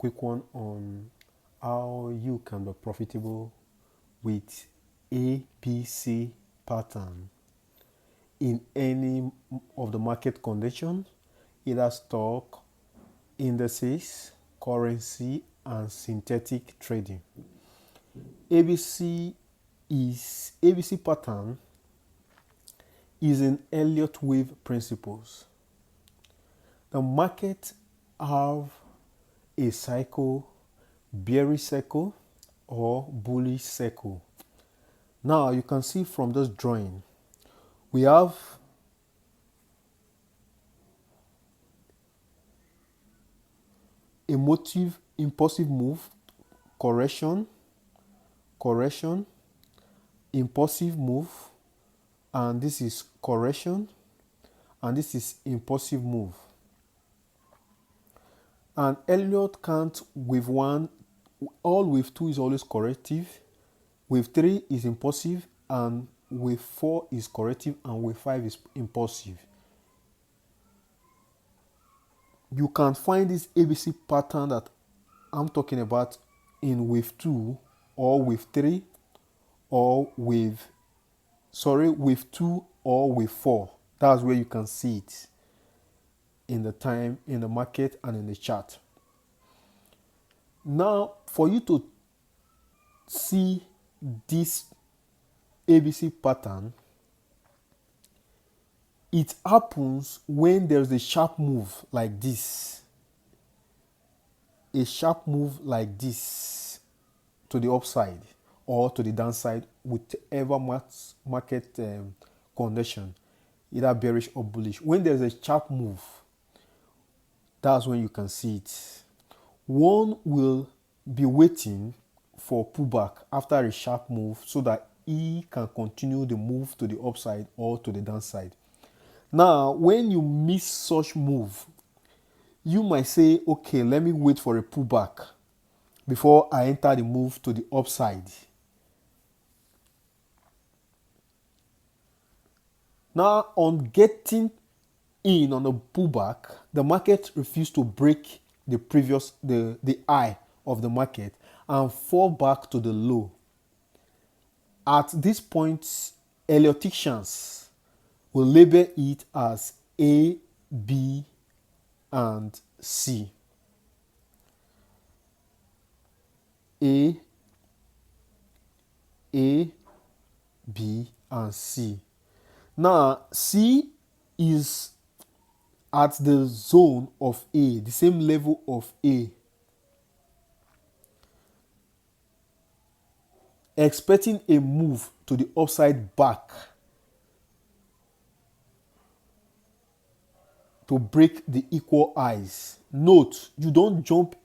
quick one on how you can be profitable with ABC pattern in any of the market conditions, either stock, indices, currency, and synthetic trading. ABC pattern is an Elliott wave principles. The market have a cycle, bearish cycle or bullish cycle. Now you can see from this drawing, we have a motive impulsive move, correction, impulsive move, and this is correction, and this is impulsive move. And Elliott count wave 1, all wave 2 is always corrective, wave 3 is impulsive, and wave 4 is corrective, and wave 5 is impulsive. You can find this ABC pattern that I'm talking about in wave 2 or wave 3 or wave 2 or wave 4. That's where you can see it in the time, in the market, and in the chart. Now, for you to see this ABC pattern, it happens when there's a sharp move like this. A sharp move like this to the upside or to the downside, whichever market condition, either bearish or bullish. When there's a sharp move, that's when you can see it. One will be waiting for pullback after a sharp move so that he can continue the move to the upside or to the downside. Now, when you miss such move, you might say, okay, let me wait for a pullback before I enter the move to the upside. Now, on getting in on a pullback, the market refused to break the high of the market and fall back to the low. At this point, Elliotticians will label it as A, B, and C. A, B, and C. Now, C is at the zone of A, the same level of A, expecting a move to the upside back to break the equal highs. Note, you don't jump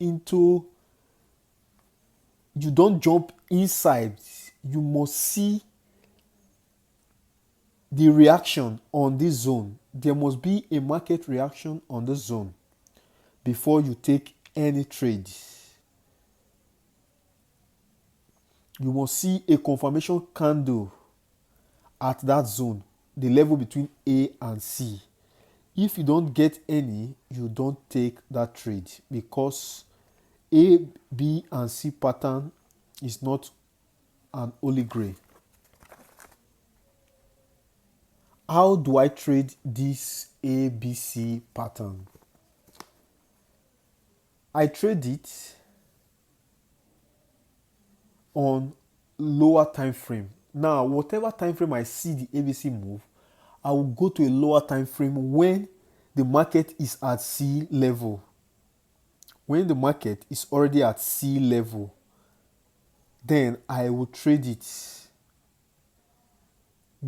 inside. You must see the reaction on this zone. There must be a market reaction on this zone before you take any trade. You must see a confirmation candle at that zone, the level between A and C. If you don't get any, you don't take that trade, because A, B, and C pattern is not an holy grail. How do I trade this ABC pattern? I trade it on lower time frame. Now, whatever time frame I see the ABC move, I will go to a lower time frame when the market is at C level. When the market is already at C level, then I will trade it.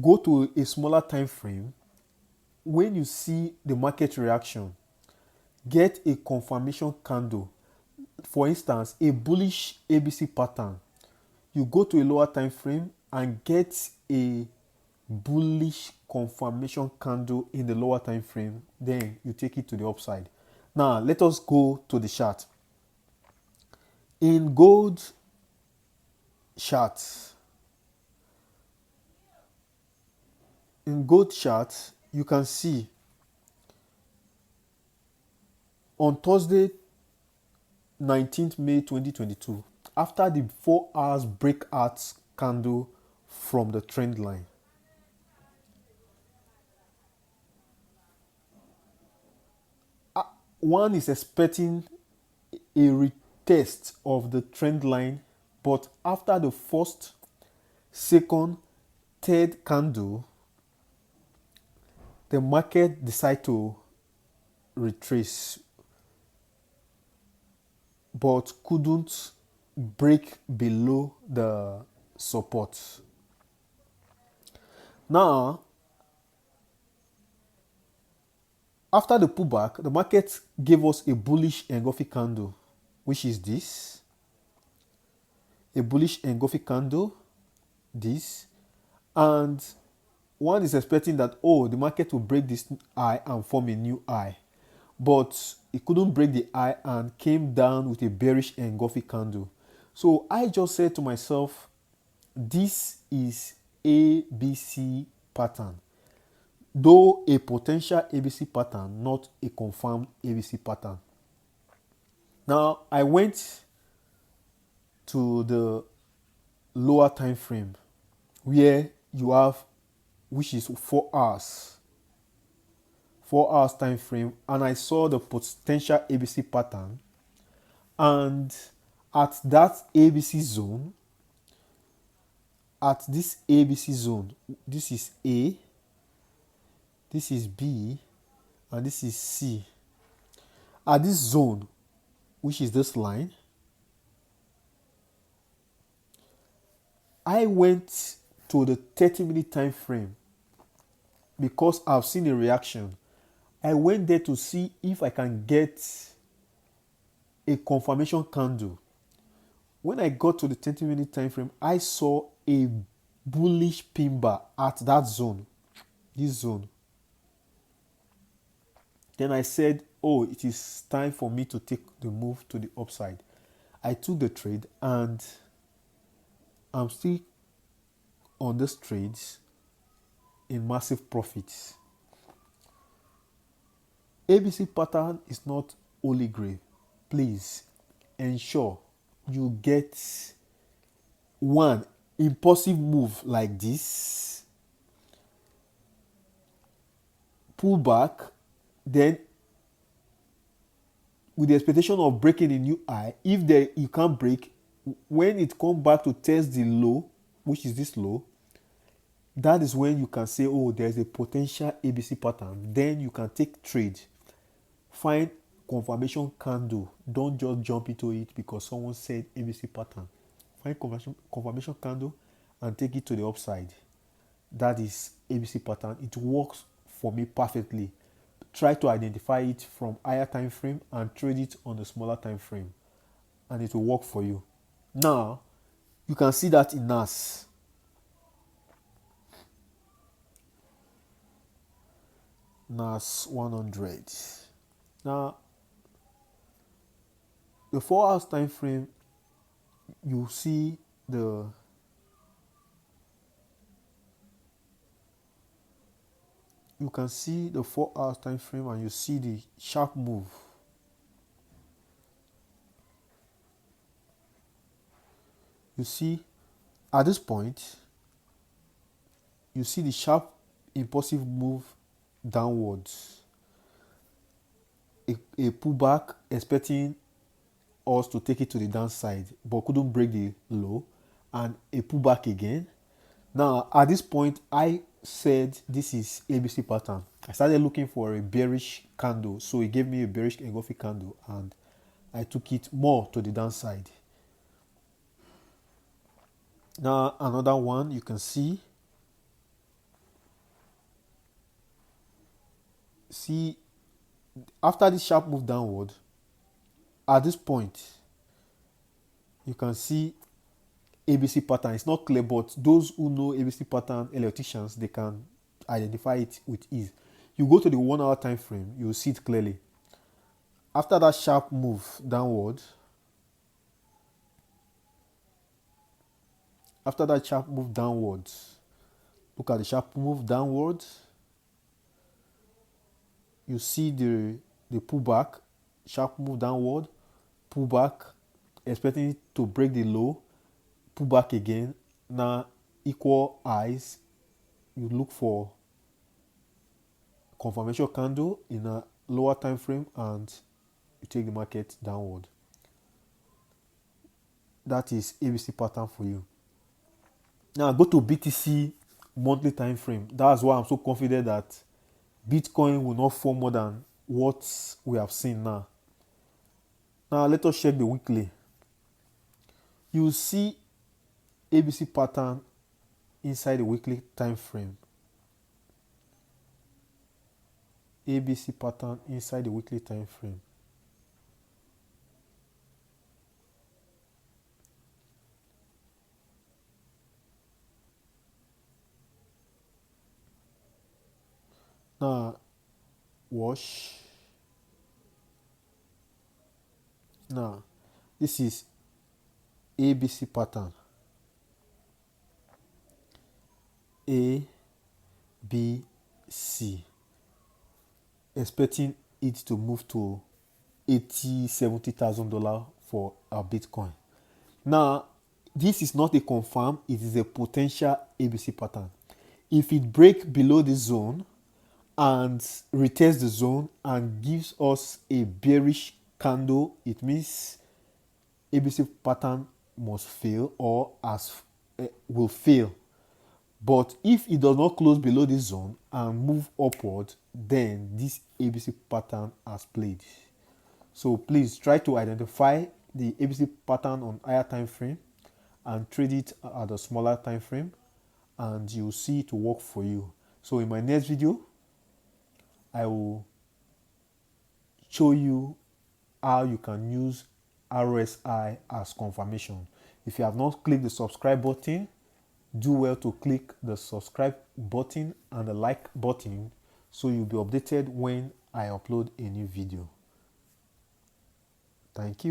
Go to a smaller time frame. When you see the market reaction, get a confirmation candle. For instance, a bullish ABC pattern. You go to a lower time frame and get a bullish confirmation candle in the lower time frame, then you take it to the upside. Now let us go to the chart. In gold chart, you can see on Thursday 19th May 2022, after the 4 hours breakout candle from the trend line. One is expecting a retest of the trend line, but after the first, second, third candle, the market decided to retrace but couldn't break below the support. Now, after the pullback, the market gave us a bullish engulfing candle, which is this. A bullish engulfing candle, this. And one is expecting that, oh, the market will break this high and form a new high. But it couldn't break the high and came down with a bearish engulfing candle. So I just said to myself, this is ABC pattern. Though a potential ABC pattern, not a confirmed ABC pattern. Now, I went to the lower time frame where you have, which is 4 hours. 4 hours time frame, and I saw the potential ABC pattern. And at that ABC zone, at this ABC zone, this is A, this is B, and this is C. At this zone, which is this line, I went to the 30-minute time frame because I've seen a reaction. I went there to see if I can get a confirmation candle. When I got to the 30-minute time frame, I saw a bullish pin bar at that zone, this zone. Then I said, oh, it is time for me to take the move to the upside. I took the trade and I'm still on this trades in massive profits. ABC pattern is not holy grail. Please ensure you get one impulsive move like this, pull back, then with the expectation of breaking a new high. If you can't break, when it comes back to test the low, which is this low, that is when you can say, oh, there's a potential ABC pattern. Then you can take trade. Find confirmation candle. Don't just jump into it because someone said ABC pattern. Find confirmation candle and take it to the upside. That is ABC pattern. It works for me perfectly. Try to identify it from higher time frame and trade it on the smaller time frame, and it will work for you. Now, you can see that in NAS. NAS 100. Now, the 4 hours time frame, you see the you can see the 4 hours time frame and you see the sharp move. You see at this point, you see the sharp impulsive move downwards. A pullback expecting us to take it to the downside but couldn't break the low, and a pullback again. Now at this point, I said this is ABC pattern. I started looking for a bearish candle, so it gave me a bearish engulfing candle and I took it more to the downside. Now another one, you can see after this sharp move downward, at this point you can see ABC pattern. It's not clear, but those who know ABC pattern, electricians, they can identify it with ease. You go to the 1 hour time frame, you will see it clearly. After that sharp move downward, look at the sharp move downwards. You see the pullback, sharp move downward, pull back, expecting it to break the low, pull back again. Now equal highs, you look for confirmation candle in a lower time frame and you take the market downward. That is ABC pattern for you. Now go to BTC monthly time frame. That's why I'm so confident that Bitcoin will not fall more than what we have seen now. Now let us check the weekly. You will see ABC pattern inside the weekly time frame. ABC pattern inside the weekly time frame. Now watch. Now this is ABC pattern. A, B, C. Expecting it to move to $70,000 for a Bitcoin. Now, this is not a confirm, it is a potential ABC pattern. If it breaks below this zone and retests the zone and gives us a bearish candle, it means ABC pattern must fail or will fail. But if it does not close below this zone and move upward, then this ABC pattern has played. So please try to identify the ABC pattern on higher time frame and trade it at a smaller time frame, and you'll see it to work for you. So in my next video, I will show you how you can use RSI as confirmation. If you have not clicked the subscribe button, do well to click the subscribe button and the like button so you'll be updated when I upload a new video. Thank you.